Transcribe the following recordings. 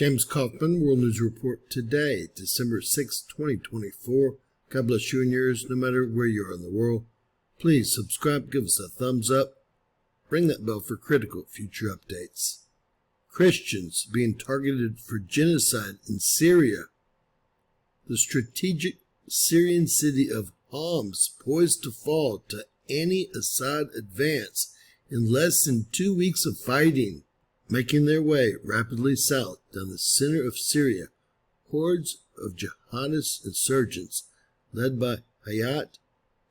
James Kaufman, World News Report today, December 6, 2024. God bless you and yours, no matter where you are in the world. Please subscribe, give us a thumbs up, ring that bell for critical future updates. Christians being targeted for genocide in Syria. The strategic Syrian city of Homs poised to fall to any Assad advance in less than 2 weeks of fighting. Making their way rapidly south down the center of Syria, hordes of jihadist insurgents led by Hayat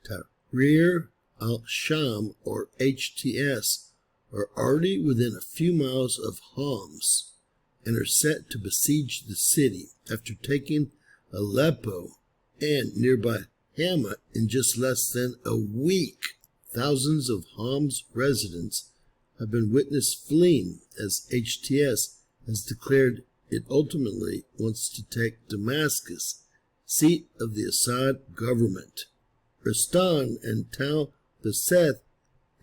Tahrir al-Sham or HTS are already within a few miles of Homs and are set to besiege the city after taking Aleppo and nearby Hama in just less than a week. Thousands of Homs residents have been witnessed fleeing as HTS has declared it ultimately wants to take Damascus, seat of the Assad government. Rastan and Tal Baseth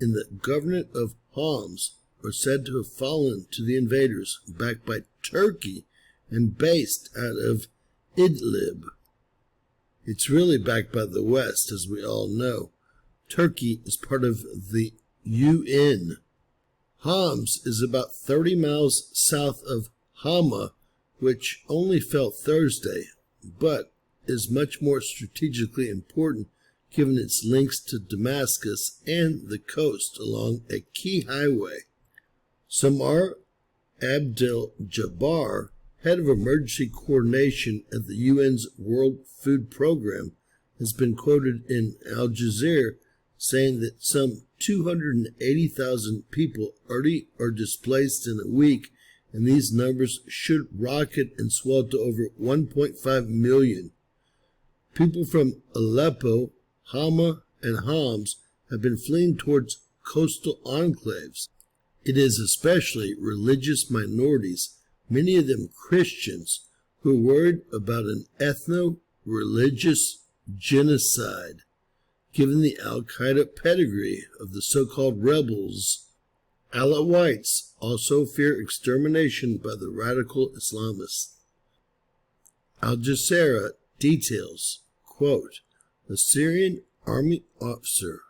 in the governorate of Homs are said to have fallen to the invaders, backed by Turkey and based out of Idlib. It's really backed by the West, as we all know. Turkey is part of the UN. Homs is about 30 miles south of Hama, which only fell Thursday, but is much more strategically important given its links to Damascus and the coast along a key highway. Samar Abdel-Jabbar, head of emergency coordination at the UN's World Food Program, has been quoted in Al Jazeera saying that some 280,000 people already are displaced in a week, and these numbers should rocket and swell to over 1.5 million. People from Aleppo, Hama, and Homs have been fleeing towards coastal enclaves. It is especially religious minorities, many of them Christians, who are worried about an ethno-religious genocide, given the al-Qaeda pedigree of the so-called rebels. Alawites also fear extermination by the radical Islamists. Al Jazeera details, quote, a Syrian army officer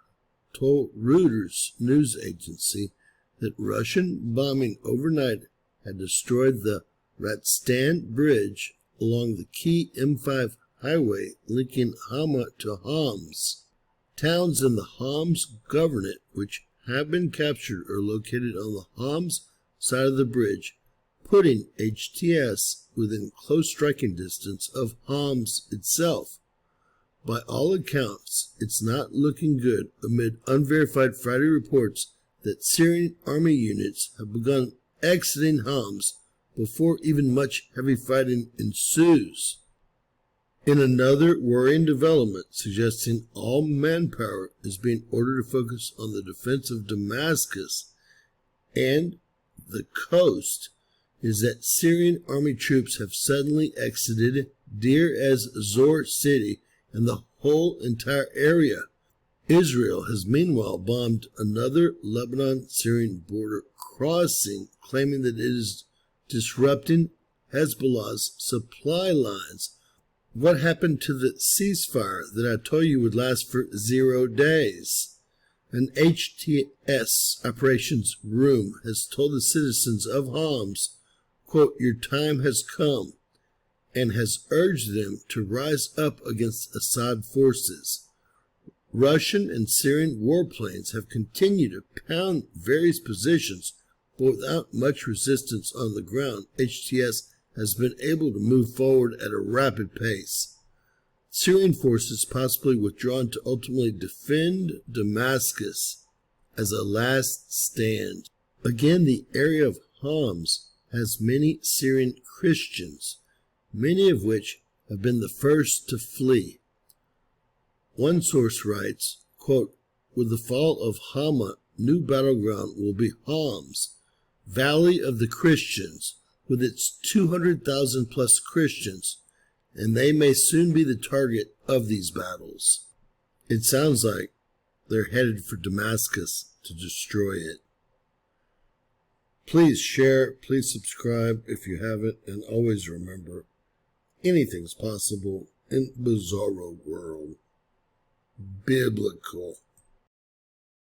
told Reuters news agency that Russian bombing overnight had destroyed the Ratstan bridge along the key M5 highway linking Hama to Homs. Towns in the Homs governorate which have been captured are located on the Homs side of the bridge, putting HTS within close striking distance of Homs itself. By all accounts, it's not looking good amid unverified Friday reports that Syrian army units have begun exiting Homs before even much heavy fighting ensues. In another worrying development suggesting all manpower is being ordered to focus on the defense of Damascus and the coast, is that Syrian army troops have suddenly exited Deir ez-Zor city and the whole entire area. Israel has meanwhile bombed another Lebanon-Syrian border crossing, claiming that it is disrupting Hezbollah's supply lines. What happened to the ceasefire that I told you would last for 0 days? An HTS operations room has told the citizens of Homs, quote, your time has come, and has urged them to rise up against Assad forces. Russian and Syrian warplanes have continued to pound various positions, but without much resistance on the ground, HTS has been able to move forward at a rapid pace. Syrian forces possibly withdrawn to ultimately defend Damascus as a last stand. Again, the area of Homs has many Syrian Christians, many of which have been the first to flee. One source writes, quote, with the fall of Hama, new battleground will be Homs, Valley of the Christians, with its 200,000 plus Christians, and they may soon be the target of these battles. It sounds like they're headed for Damascus to destroy it. Please share, please subscribe if you haven't, and always remember, anything's possible in bizarro world. Biblical.